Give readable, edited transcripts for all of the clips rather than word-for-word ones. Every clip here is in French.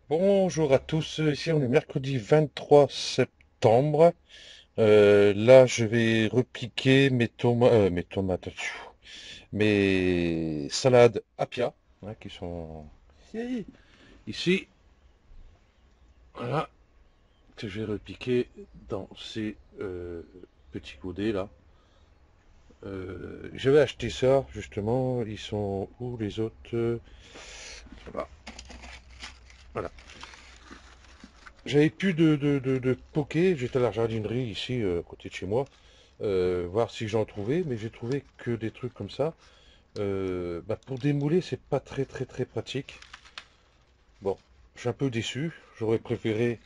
Bonjour à tous, ici on est mercredi 23 septembre. Là je vais repiquer mes tomates, mes salades Apia, hein, qui sont ici, voilà, que je vais repiquer dans ces petits godets là. Je vais acheter ça justement, ils sont où les autres? Voilà, voilà. J'avais plus de poké, j'étais à la jardinerie ici à côté de chez moi. Voir si j'en trouvais, mais j'ai trouvé que des trucs comme ça. Pour démouler, c'est pas très pratique. Bon, je suis un peu déçu. J'aurais préféré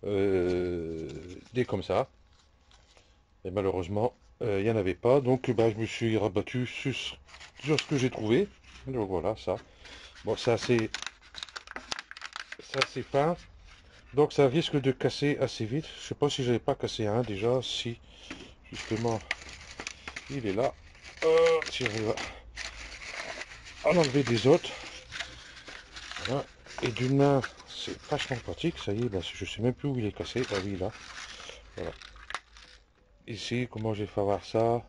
des comme ça. Et malheureusement, il n'y en avait pas. Donc je me suis rabattu sur ce que j'ai trouvé. Donc voilà, ça. Bon, ça c'est fin. Donc ça risque de casser assez vite. Je sais pas si j'avais pas cassé un déjà. Si, justement, il est là. Si j'arrive à enlever des autres. Voilà. Et d'une main, c'est vachement pratique. Ça y est, ben, je sais même plus où il est cassé. Ah oui, là. Voilà. Ici, comment je vais faire voir ça?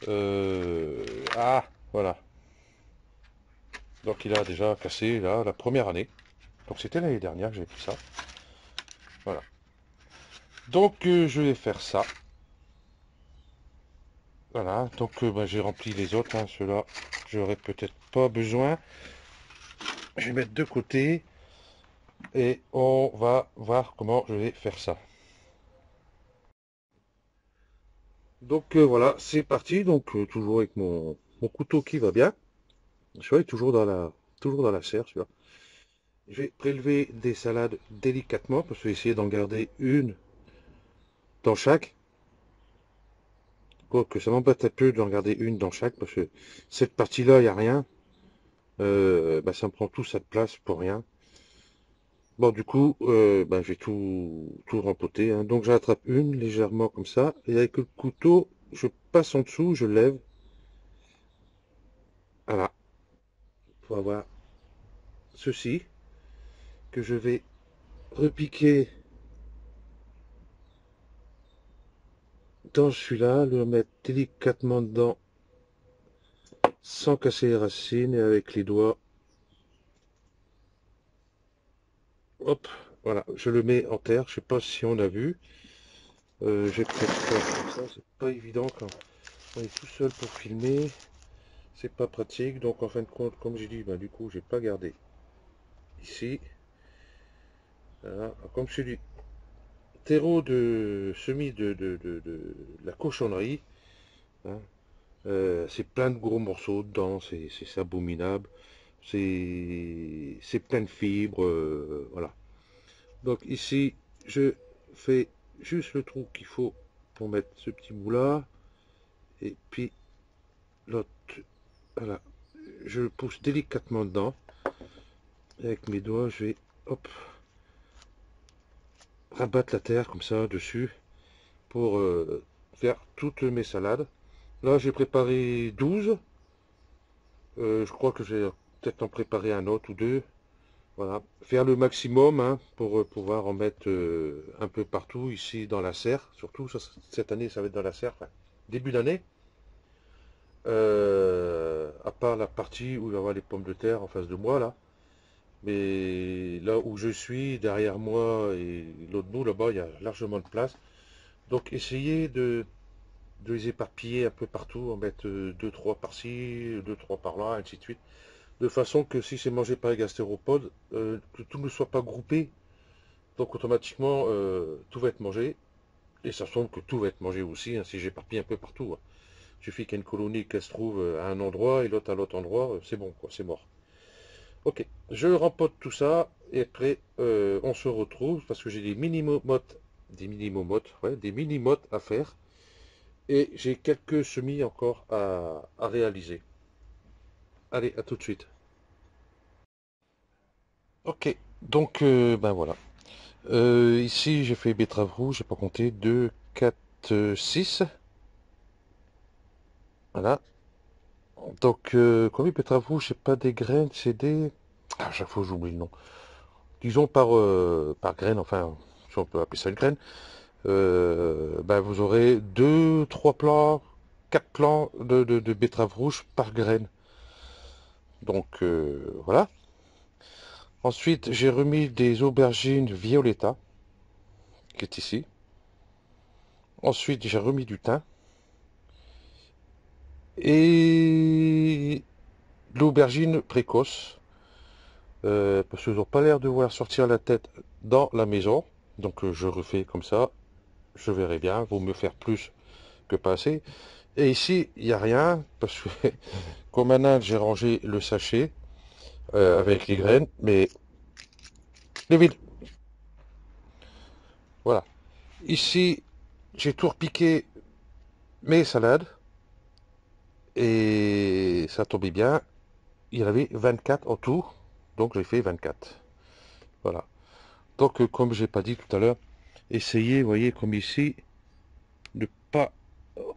Euh, Ah, voilà. Donc il a déjà cassé là la première année. Donc c'était l'année dernière que j'ai fait ça. Voilà. Donc je vais faire ça. Voilà. Donc j'ai rempli les autres, hein. Ceux-là, j'aurais peut-être pas besoin. Je vais mettre de côté et on va voir comment je vais faire ça. Donc voilà, c'est parti. Donc toujours avec mon couteau qui va bien. Celui-là est toujours dans la serre, celui-là. Je vais prélever des salades délicatement, parce que je vais essayer d'en garder une dans chaque. Quoique ça m'embête un peu d'en garder une dans chaque, parce que cette partie-là, il n'y a rien. Ça me prend tout cette place pour rien. Bon, du coup, je vais tout rempoter, hein. Donc j'attrape une légèrement comme ça, et avec le couteau, je passe en dessous, je lève. Voilà, pour avoir ceci, que je vais repiquer dans celui-là, le mettre délicatement dedans sans casser les racines et avec les doigts. Hop, voilà, je le mets en terre. Je sais pas si on a vu. J'ai peut-être faire comme ça. C'est pas évident quand on est tout seul pour filmer. C'est pas pratique. Donc en fin de compte, comme j'ai dit, du coup, j'ai pas gardé ici. Voilà. Comme c'est du terreau de semis de la cochonnerie, hein, c'est plein de gros morceaux dedans. C'est abominable. C'est plein de fibres. Voilà. Donc ici, je fais juste le trou qu'il faut pour mettre ce petit bout là. Et puis l'autre, voilà. Je le pousse délicatement dedans. Et avec mes doigts, je vais, hop, rabattre la terre comme ça dessus pour faire toutes mes salades. Là, j'ai préparé 12. Je crois que je vais peut-être en préparer un autre ou deux. Voilà. Faire le maximum, hein, pour pouvoir en mettre un peu partout ici dans la serre. Surtout, cette année, ça va être dans la serre. Enfin, début d'année. À part la partie où il va y avoir les pommes de terre en face de moi, là. Mais là où je suis, derrière moi et l'autre bout, là-bas, il y a largement de place. Donc, essayez de les éparpiller un peu partout, en mettre deux, trois par-ci, deux, trois par-là, ainsi de suite. De façon que si c'est mangé par les gastéropodes, que tout ne soit pas groupé. Donc, automatiquement, tout va être mangé. Et ça semble que tout va être mangé aussi, hein, si j'éparpille un peu partout, hein. Il suffit qu'il y ait une colonie qu'elle se trouve à un endroit et l'autre à l'autre endroit, c'est bon, quoi, c'est mort. Ok, je rempote tout ça et après on se retrouve parce que j'ai des mini-mottes à faire et j'ai quelques semis encore à réaliser. Allez, à tout de suite. Ok, donc voilà. Ici j'ai fait betterave rouge, j'ai pas compté, 2, 4, 6. Voilà. Donc, comme betterave rouge, c'est pas des graines, c'est des. Ah, à chaque fois j'oublie le nom. disons par graine, enfin, si on peut appeler ça une graine, ben, vous aurez 2, 3 plants, 4 plants de betterave rouge par graine. Donc voilà. Ensuite, j'ai remis des aubergines violetta, qui est ici. Ensuite, j'ai remis du thym. Et l'aubergine précoce. Parce qu'ils n'ont pas l'air de vouloir sortir la tête dans la maison. Donc je refais comme ça. Je verrai bien. Vaut mieux faire plus que pas assez. Et ici, il n'y a rien. Parce que comme maintenant j'ai rangé le sachet avec les graines. Mais les vides. Voilà. Ici, j'ai tout repiqué mes salades. Et ça tombait bien. Il y en avait 24 en tout. Donc j'ai fait 24. Voilà. Donc comme j'ai pas dit tout à l'heure, essayez, vous voyez, comme ici, ne pas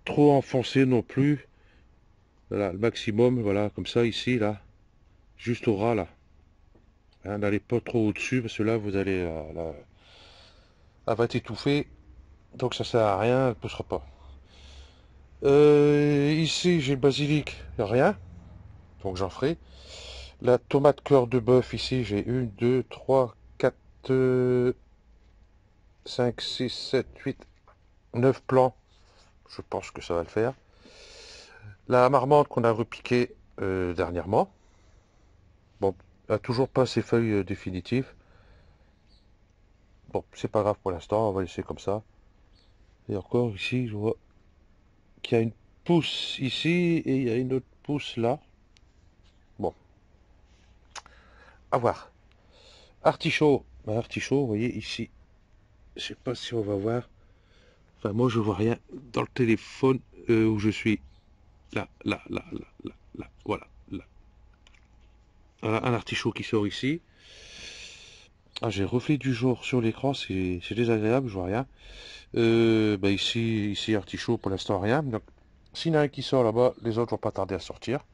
trop enfoncer non plus. Voilà, le maximum, voilà, comme ça, ici, là, juste au ras, là. Hein, n'allez pas trop au-dessus, parce que là, vous allez, elle va être étouffée, donc ça sert à rien, elle ne poussera pas. Ici, j'ai le basilic, rien, donc j'en ferai. La tomate cœur de bœuf, ici, j'ai 1, 2, 3, 4, 5, 6, 7, 8, 9 plants. Je pense que ça va le faire. La marmande qu'on a repiquée dernièrement. Bon, elle n'a toujours pas ses feuilles définitives. Bon, c'est pas grave pour l'instant, on va laisser comme ça. Et encore ici, je vois qu'il y a une pousse ici et il y a une autre pousse là. Bon, à voir. Artichaut. Ben, artichaut, vous voyez ici. Je sais pas si on va voir. Enfin, moi, je vois rien dans le téléphone où je suis. Là, là, là, là, là, là. Voilà, là. Voilà, un artichaut qui sort ici. Ah, j'ai reflet du jour sur l'écran, c'est désagréable, je vois rien. Bah ici artichaut, pour l'instant rien. Donc, s'il y en a un qui sort là-bas, les autres vont pas tarder à sortir.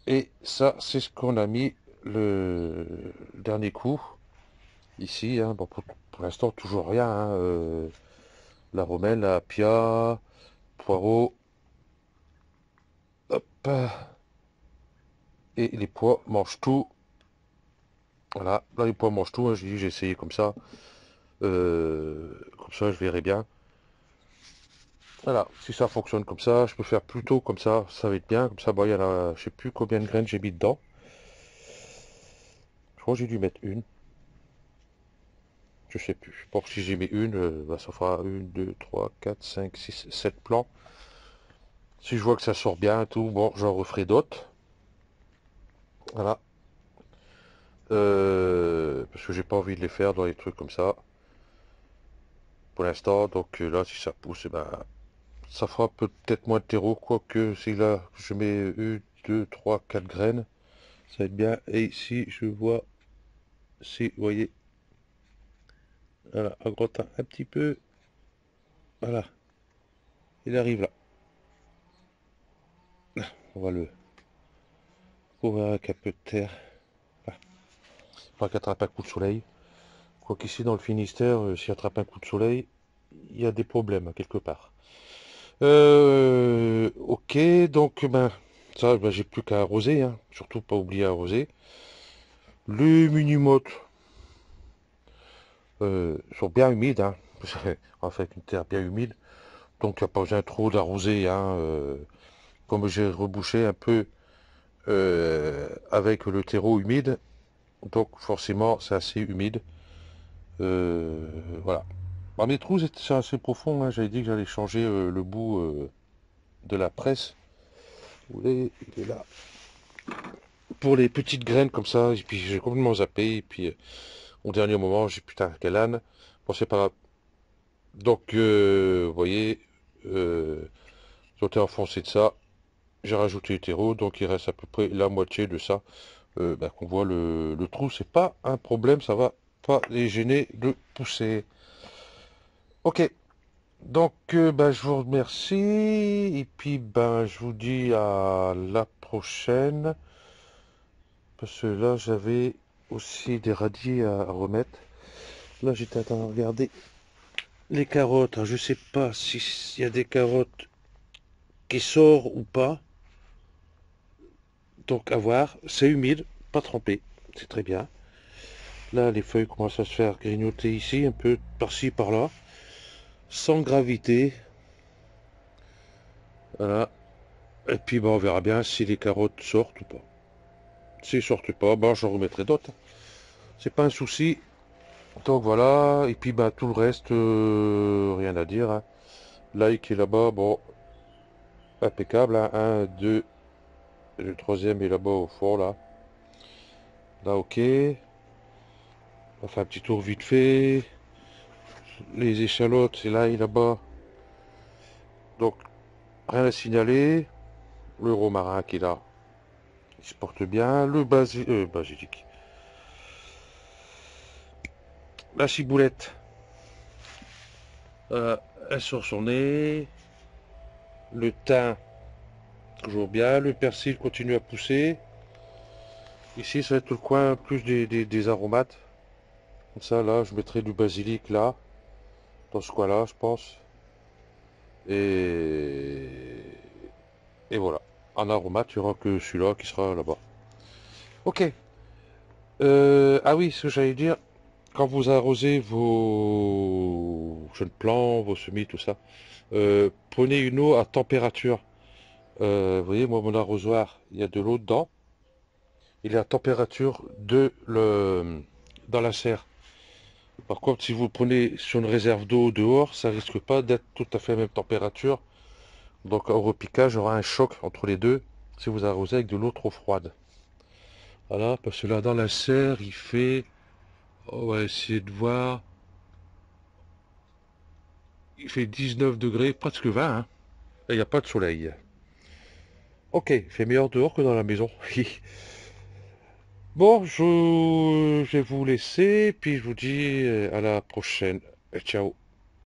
Et ça, c'est ce qu'on a mis le dernier coup. Ici, hein. Bon, pour l'instant, toujours rien, hein. La romaine, la pia, poireau. Hop. Et les pois mangent tout. Voilà, là les pois mangent tout, hein. J'ai essayé comme ça je verrai bien. Voilà, si ça fonctionne comme ça, je peux faire plutôt comme ça va être bien. Comme ça, bon, il y en a, je sais plus combien de graines j'ai mis dedans. Je crois que j'ai dû mettre une. Je sais plus. Bon, si j'ai mis une, bah, ça fera 1, 2, 3, 4, 5, 6, 7 plants. Si je vois que ça sort bien et tout, bon, j'en referai d'autres. Voilà. Parce que j'ai pas envie de les faire dans les trucs comme ça. Pour l'instant, donc là, si ça pousse, eh ben, ça fera peut-être moins de terreau, quoique si là, je mets 1, 2, 3, 4 graines, ça va être bien. Et ici, je vois, si, vous voyez, voilà, un grottin un petit peu. Voilà, il arrive là. On va le couvrir avec un peu de terre. Voilà. Pas qu'il attrape un coup de soleil. Quoiqu'ici dans le Finistère, s'il attrape un coup de soleil, il y a des problèmes hein, quelque part. Ok, donc ben ça, ben, j'ai plus qu'à arroser, hein. Surtout pas oublier à arroser. Les mini-mottes sont bien humides, hein. En fait, une terre bien humide, donc il n'y a pas besoin trop d'arroser, hein. Comme j'ai rebouché un peu avec le terreau humide, donc forcément c'est assez humide. Voilà. Bah, mes trous c'est assez profond, hein. J'avais dit que j'allais changer le bout de la presse. Vous voyez, il est là. Pour les petites graines comme ça, et puis j'ai complètement zappé, et puis au dernier moment, j'ai putain, quelle âne. Bon, c'est pas grave. Donc, vous voyez, j'ai été enfoncé de ça. J'ai rajouté le terreau, donc il reste à peu près la moitié de ça. Bah, qu'on voit le trou, c'est pas un problème, ça va pas les gêner de pousser. Ok, donc bah, je vous remercie, et puis ben je vous dis à la prochaine, parce que là j'avais aussi des radis à remettre. Là, j'étais en train de regarder les carottes. Alors, je sais pas s'il y a des carottes qui sortent ou pas. Donc, à voir. C'est humide, pas trempé. C'est très bien. Là, les feuilles commencent à se faire grignoter ici, un peu par-ci, par-là. Sans gravité. Voilà. Et puis, on verra bien si les carottes sortent ou pas. S'ils sortent pas, j'en remettrai d'autres. C'est pas un souci. Donc voilà, et puis tout le reste, rien à dire, hein. L'ail qui est là-bas, bon, impeccable, hein. Un, deux, le troisième est là-bas au fond, là. Là, ok. On fait un petit tour vite fait. Les échalotes, c'est l'ail là-bas. Donc, rien à signaler. Le romarin qui est là, il se porte bien. Le basilic. La ciboulette, elle sort son nez. Le thym, toujours bien. Le persil continue à pousser. Ici, ça va être tout le coin plus des aromates. Comme ça, là, je mettrai du basilic là, dans ce coin-là, je pense. Et, et voilà. En aromate, il n'y aura que celui-là qui sera là-bas. Ok. Ah oui, ce que j'allais dire, quand vous arrosez vos jeunes plants, vos semis, tout ça, prenez une eau à température. Vous voyez, moi, mon arrosoir, il y a de l'eau dedans. Il est à température dans la serre. Par contre, si vous le prenez sur une réserve d'eau dehors, ça risque pas d'être tout à fait la même température. Donc au repiquage, il y aura un choc entre les deux si vous arrosez avec de l'eau trop froide. Voilà, parce que là dans la serre, il fait, on va essayer de voir, il fait 19 degrés, presque 20, hein. Et il n'y a pas de soleil. Ok, il fait meilleur dehors que dans la maison. Bon, je vais vous laisser, puis je vous dis à la prochaine. Ciao.